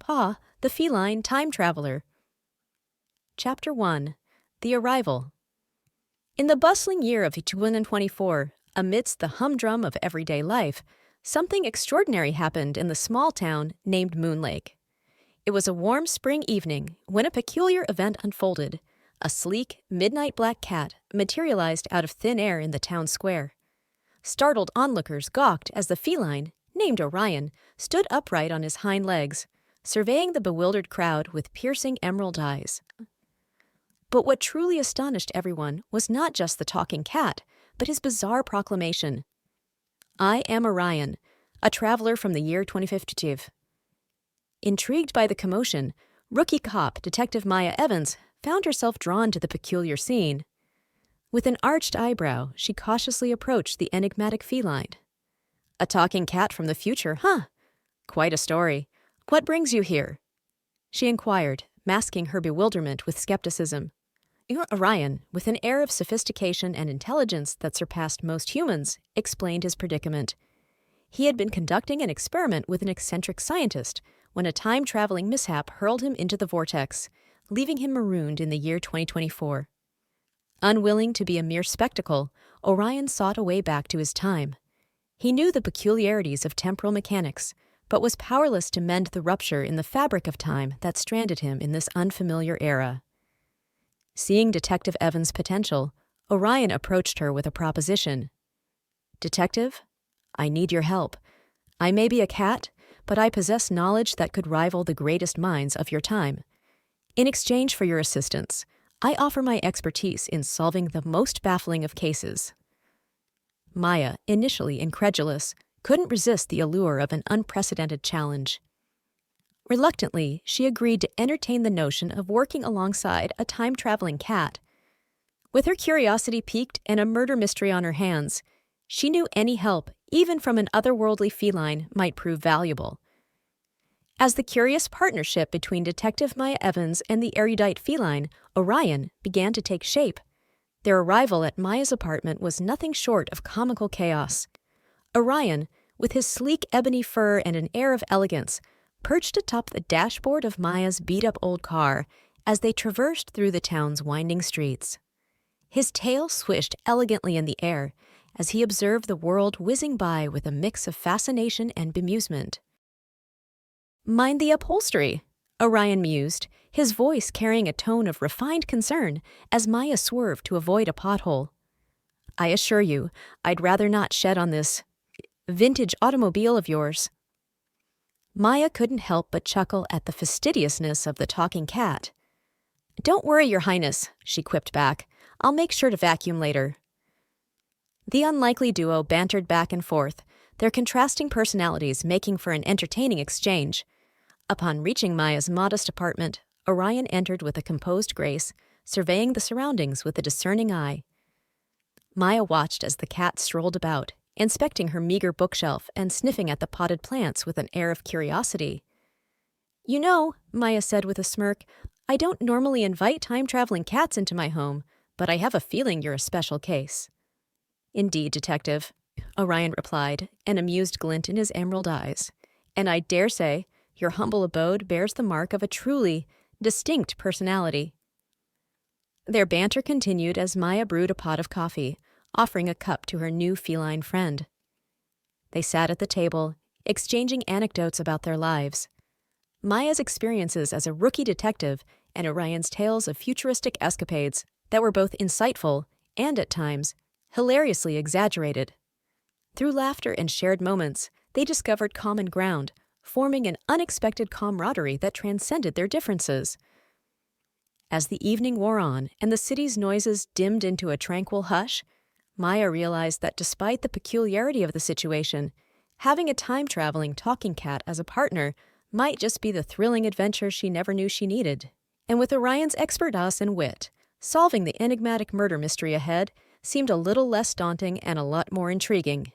Pa, the Feline Time Traveler. Chapter 1. The Arrival. In the bustling year of 2024, amidst the humdrum of everyday life, something extraordinary happened in the small town named Moon Lake. It was a warm spring evening when a peculiar event unfolded. A sleek, midnight black cat materialized out of thin air in the town square. Startled onlookers gawked as the feline, named Orion, stood upright on his hind legs, surveying the bewildered crowd with piercing emerald eyes. But what truly astonished everyone was not just the talking cat, but his bizarre proclamation. "I am Orion, a traveler from the year 2052. Intrigued by the commotion, rookie cop Detective Maya Evans found herself drawn to the peculiar scene. With an arched eyebrow, she cautiously approached the enigmatic feline. "A talking cat from the future, huh? Quite a story. What brings you here?" she inquired, masking her bewilderment with skepticism. Orion, with an air of sophistication and intelligence that surpassed most humans, explained his predicament. He had been conducting an experiment with an eccentric scientist when a time-traveling mishap hurled him into the vortex, leaving him marooned in the year 2024. Unwilling to be a mere spectacle, Orion sought a way back to his time. He knew the peculiarities of temporal mechanics, but was powerless to mend the rupture in the fabric of time that stranded him in this unfamiliar era. Seeing Detective Evans' potential, Orion approached her with a proposition. "Detective, I need your help. I may be a cat, but I possess knowledge that could rival the greatest minds of your time. In exchange for your assistance, I offer my expertise in solving the most baffling of cases." Maya, initially incredulous, couldn't resist the allure of an unprecedented challenge. Reluctantly, she agreed to entertain the notion of working alongside a time-traveling cat. With her curiosity piqued and a murder mystery on her hands, she knew any help, even from an otherworldly feline, might prove valuable. As the curious partnership between Detective Maya Evans and the erudite feline, Orion, began to take shape, their arrival at Maya's apartment was nothing short of comical chaos. Orion, with his sleek ebony fur and an air of elegance, perched atop the dashboard of Maya's beat-up old car as they traversed through the town's winding streets. His tail swished elegantly in the air as he observed the world whizzing by with a mix of fascination and bemusement. "Mind the upholstery," Orion mused, his voice carrying a tone of refined concern as Maya swerved to avoid a pothole. "I assure you, I'd rather not shed on this vintage automobile of yours." Maya couldn't help but chuckle at the fastidiousness of the talking cat. "Don't worry, Your Highness," she quipped back. "I'll make sure to vacuum later." The unlikely duo bantered back and forth, their contrasting personalities making for an entertaining exchange. Upon reaching Maya's modest apartment, Orion entered with a composed grace, surveying the surroundings with a discerning eye. Maya watched as the cat strolled about, inspecting her meager bookshelf and sniffing at the potted plants with an air of curiosity. "You know," Maya said with a smirk, "I don't normally invite time-traveling cats into my home, but I have a feeling you're a special case." "Indeed, Detective," Orion replied, an amused glint in his emerald eyes. "And I dare say your humble abode bears the mark of a truly distinct personality." Their banter continued as Maya brewed a pot of coffee, offering a cup to her new feline friend. They sat at the table, exchanging anecdotes about their lives. Maya's experiences as a rookie detective and Orion's tales of futuristic escapades that were both insightful and, at times, hilariously exaggerated. Through laughter and shared moments, they discovered common ground, forming an unexpected camaraderie that transcended their differences. As the evening wore on and the city's noises dimmed into a tranquil hush, Maya realized that despite the peculiarity of the situation, having a time-traveling talking cat as a partner might just be the thrilling adventure she never knew she needed. And with Orion's expertise and wit, solving the enigmatic murder mystery ahead seemed a little less daunting and a lot more intriguing.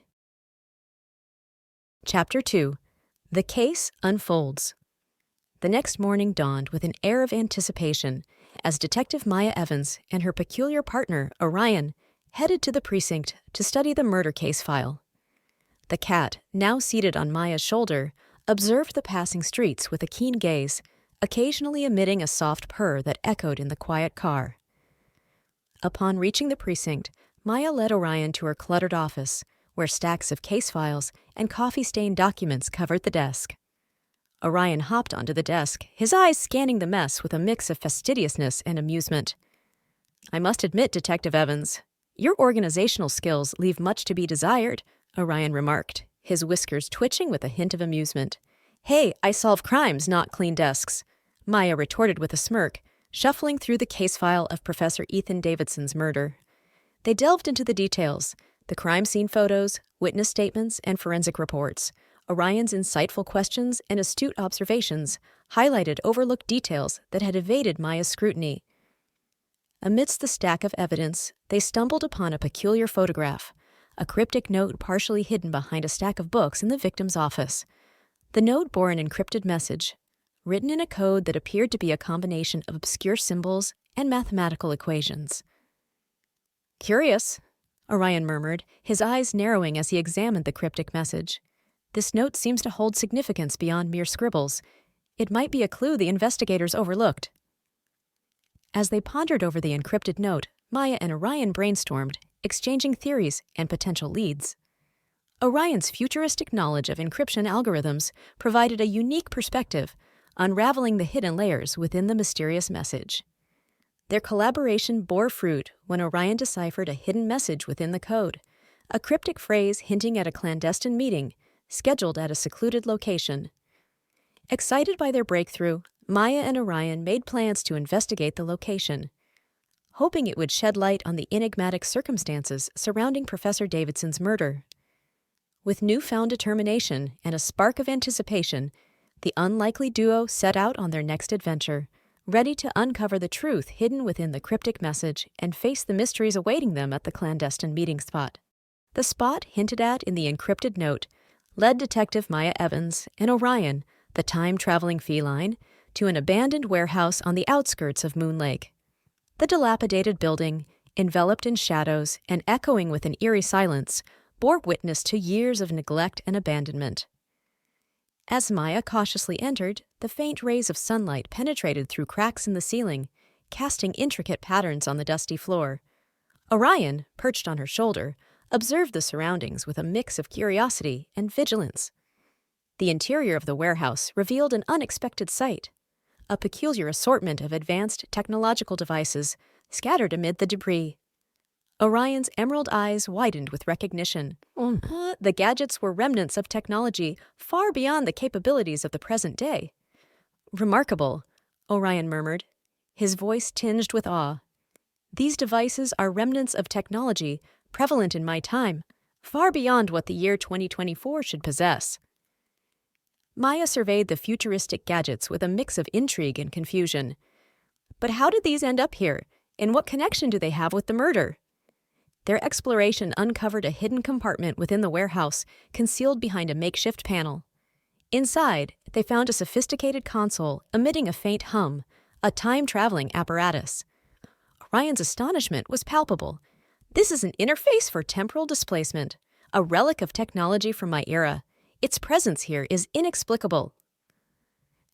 Chapter 2. The Case Unfolds. The next morning dawned with an air of anticipation as Detective Maya Evans and her peculiar partner, Orion, headed to the precinct to study the murder case file. The cat, now seated on Maya's shoulder, observed the passing streets with a keen gaze, occasionally emitting a soft purr that echoed in the quiet car. Upon reaching the precinct, Maya led Orion to her cluttered office, where stacks of case files and coffee-stained documents covered the desk. Orion hopped onto the desk, his eyes scanning the mess with a mix of fastidiousness and amusement. "I must admit, Detective Evans, your organizational skills leave much to be desired," Orion remarked, his whiskers twitching with a hint of amusement. "Hey, I solve crimes, not clean desks," Maya retorted with a smirk, shuffling through the case file of Professor Ethan Davidson's murder. They delved into the details, the crime scene photos, witness statements, and forensic reports. Orion's insightful questions and astute observations highlighted overlooked details that had evaded Maya's scrutiny. Amidst the stack of evidence, they stumbled upon a peculiar photograph, a cryptic note partially hidden behind a stack of books in the victim's office. The note bore an encrypted message, written in a code that appeared to be a combination of obscure symbols and mathematical equations. "Curious," Orion murmured, his eyes narrowing as he examined the cryptic message. "This note seems to hold significance beyond mere scribbles. It might be a clue the investigators overlooked." As they pondered over the encrypted note, Maya and Orion brainstormed, exchanging theories and potential leads. Orion's futuristic knowledge of encryption algorithms provided a unique perspective, unraveling the hidden layers within the mysterious message. Their collaboration bore fruit when Orion deciphered a hidden message within the code, a cryptic phrase hinting at a clandestine meeting scheduled at a secluded location. Excited by their breakthrough, Maya and Orion made plans to investigate the location, hoping it would shed light on the enigmatic circumstances surrounding Professor Davidson's murder. With newfound determination and a spark of anticipation, the unlikely duo set out on their next adventure, ready to uncover the truth hidden within the cryptic message and face the mysteries awaiting them at the clandestine meeting spot. The spot hinted at in the encrypted note led Detective Maya Evans and Orion, the time-traveling feline, to an abandoned warehouse on the outskirts of Moon Lake. The dilapidated building, enveloped in shadows and echoing with an eerie silence, bore witness to years of neglect and abandonment. As Maya cautiously entered, the faint rays of sunlight penetrated through cracks in the ceiling, casting intricate patterns on the dusty floor. Orion, perched on her shoulder, observed the surroundings with a mix of curiosity and vigilance. The interior of the warehouse revealed an unexpected sight, a peculiar assortment of advanced technological devices scattered amid the debris. Orion's emerald eyes widened with recognition. The gadgets were remnants of technology far beyond the capabilities of the present day. "Remarkable," Orion murmured, his voice tinged with awe. "These devices are remnants of technology prevalent in my time, far beyond what the year 2024 should possess." Maya surveyed the futuristic gadgets with a mix of intrigue and confusion. But how did these end up here, and what connection do they have with the murder? Their exploration uncovered a hidden compartment within the warehouse, concealed behind a makeshift panel. Inside, they found a sophisticated console emitting a faint hum, a time-traveling apparatus. Orion's astonishment was palpable. "This is an interface for temporal displacement, a relic of technology from my era. Its presence here is inexplicable."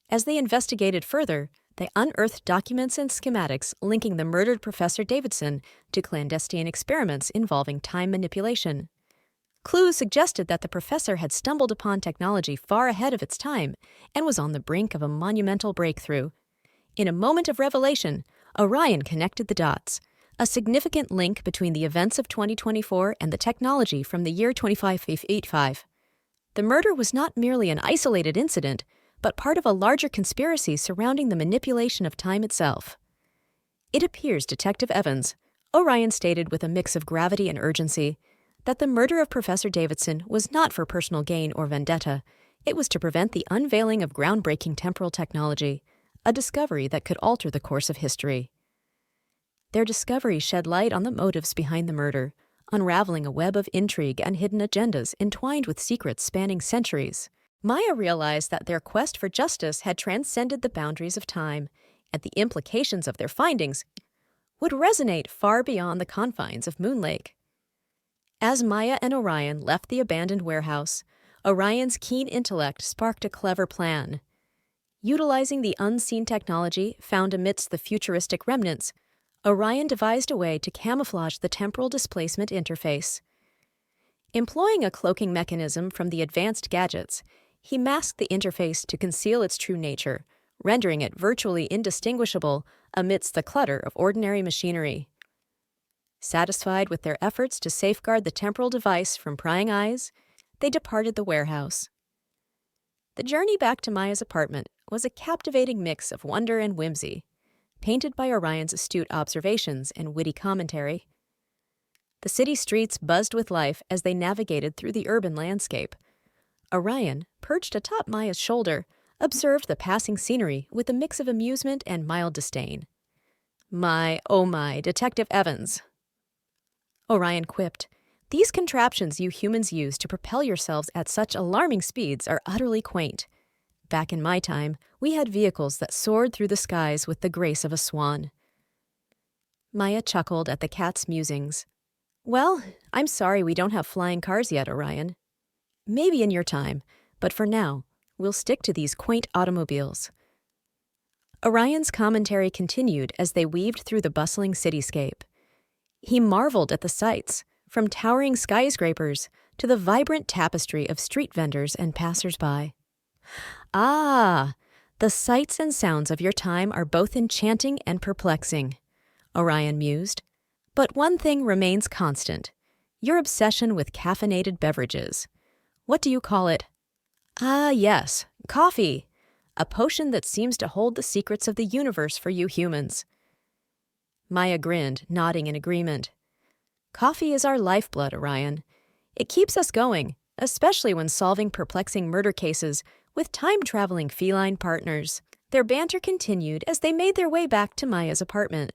As they investigated further, they unearthed documents and schematics linking the murdered Professor Davidson to clandestine experiments involving time manipulation. Clues suggested that the professor had stumbled upon technology far ahead of its time and was on the brink of a monumental breakthrough. In a moment of revelation, Orion connected the dots, a significant link between the events of 2024 and the technology from the year 2585. The murder was not merely an isolated incident, but part of a larger conspiracy surrounding the manipulation of time itself. "It appears, Detective Evans," Orion stated with a mix of gravity and urgency, "that the murder of Professor Davidson was not for personal gain or vendetta. It was to prevent the unveiling of groundbreaking temporal technology, a discovery that could alter the course of history." Their discovery shed light on the motives behind the murder, unraveling a web of intrigue and hidden agendas entwined with secrets spanning centuries. Maya realized that their quest for justice had transcended the boundaries of time, and the implications of their findings would resonate far beyond the confines of Moon Lake. As Maya and Orion left the abandoned warehouse, Orion's keen intellect sparked a clever plan. Utilizing the unseen technology found amidst the futuristic remnants, Orion devised a way to camouflage the temporal displacement interface. Employing a cloaking mechanism from the advanced gadgets, he masked the interface to conceal its true nature, rendering it virtually indistinguishable amidst the clutter of ordinary machinery. Satisfied with their efforts to safeguard the temporal device from prying eyes, they departed the warehouse. The journey back to Maya's apartment was a captivating mix of wonder and whimsy, painted by Orion's astute observations and witty commentary. The city streets buzzed with life as they navigated through the urban landscape. Orion, perched atop Maya's shoulder, observed the passing scenery with a mix of amusement and mild disdain. "My, oh my, Detective Evans," Orion quipped, "these contraptions you humans use to propel yourselves at such alarming speeds are utterly quaint. Back in my time, we had vehicles that soared through the skies with the grace of a swan." Maya chuckled at the cat's musings. "Well, I'm sorry we don't have flying cars yet, Orion. Maybe in your time, but for now, we'll stick to these quaint automobiles." Orion's commentary continued as they weaved through the bustling cityscape. He marveled at the sights, from towering skyscrapers to the vibrant tapestry of street vendors and passers-by. "Ah, the sights and sounds of your time are both enchanting and perplexing," Orion mused. "But one thing remains constant: your obsession with caffeinated beverages. What do you call it? Ah, yes, coffee, a potion that seems to hold the secrets of the universe for you humans." Maya grinned, nodding in agreement. "Coffee is our lifeblood, Orion. It keeps us going, especially when solving perplexing murder cases with time-traveling feline partners." Their banter continued as they made their way back to Maya's apartment.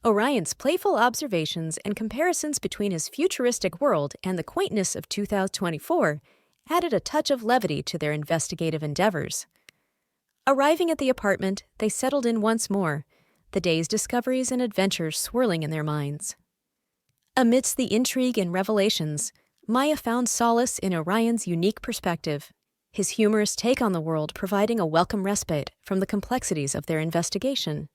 Orion's playful observations and comparisons between his futuristic world and the quaintness of 2024 added a touch of levity to their investigative endeavors. Arriving at the apartment, they settled in once more, the day's discoveries and adventures swirling in their minds. Amidst the intrigue and revelations, Maya found solace in Orion's unique perspective, his humorous take on the world providing a welcome respite from the complexities of their investigation.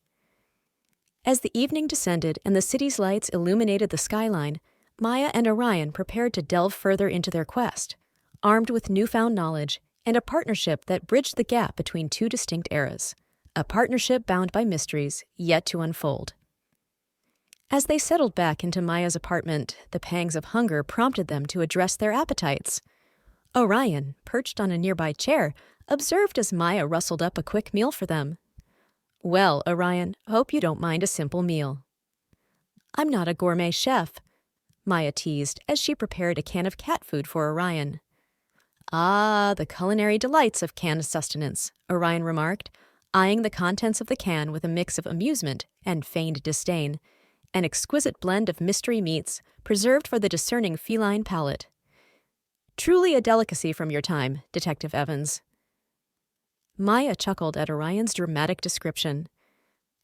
As the evening descended and the city's lights illuminated the skyline, Maya and Orion prepared to delve further into their quest, armed with newfound knowledge and a partnership that bridged the gap between two distinct eras, a partnership bound by mysteries yet to unfold. As they settled back into Maya's apartment, the pangs of hunger prompted them to address their appetites. Orion, perched on a nearby chair, observed as Maya rustled up a quick meal for them. "Well, Orion, hope you don't mind a simple meal." "I'm not a gourmet chef," Maya teased as she prepared a can of cat food for Orion. "Ah, the culinary delights of canned sustenance," Orion remarked, eyeing the contents of the can with a mix of amusement and feigned disdain, an exquisite blend of mystery meats preserved for the discerning feline palate. "Truly a delicacy from your time, Detective Evans." Maya chuckled at Orion's dramatic description.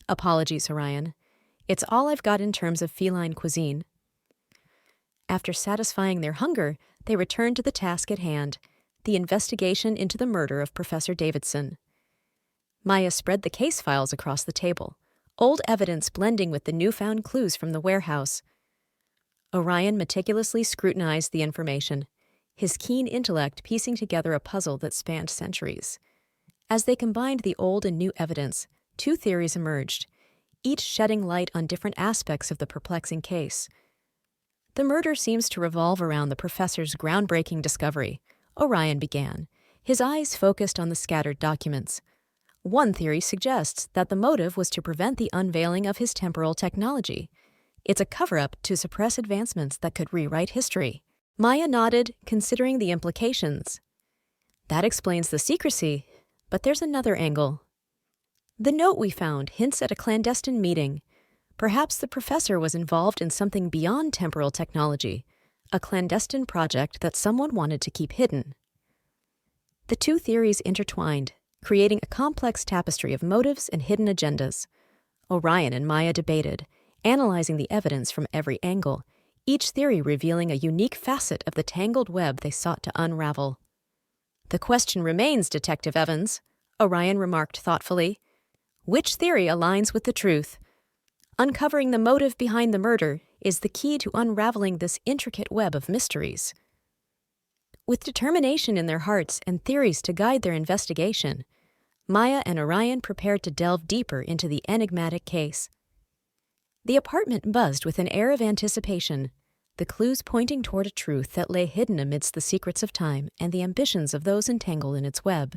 "Apologies, Orion. It's all I've got in terms of feline cuisine." After satisfying their hunger, they returned to the task at hand, the investigation into the murder of Professor Davidson. Maya spread the case files across the table, old evidence blending with the newfound clues from the warehouse. Orion meticulously scrutinized the information, his keen intellect piecing together a puzzle that spanned centuries. As they combined the old and new evidence, two theories emerged, each shedding light on different aspects of the perplexing case. "The murder seems to revolve around the professor's groundbreaking discovery," Orion began, his eyes focused on the scattered documents. "One theory suggests that the motive was to prevent the unveiling of his temporal technology. It's a cover-up to suppress advancements that could rewrite history." Maya nodded, considering the implications. "That explains the secrecy, but there's another angle. The note we found hints at a clandestine meeting. Perhaps the professor was involved in something beyond temporal technology, a clandestine project that someone wanted to keep hidden." The two theories intertwined, creating a complex tapestry of motives and hidden agendas. Orion and Maya debated, analyzing the evidence from every angle, each theory revealing a unique facet of the tangled web they sought to unravel. "The question remains, Detective Evans," Orion remarked thoughtfully. "Which theory aligns with the truth? Uncovering the motive behind the murder is the key to unraveling this intricate web of mysteries." With determination in their hearts and theories to guide their investigation, Maya and Orion prepared to delve deeper into the enigmatic case. The apartment buzzed with an air of anticipation, the clues pointing toward a truth that lay hidden amidst the secrets of time and the ambitions of those entangled in its web.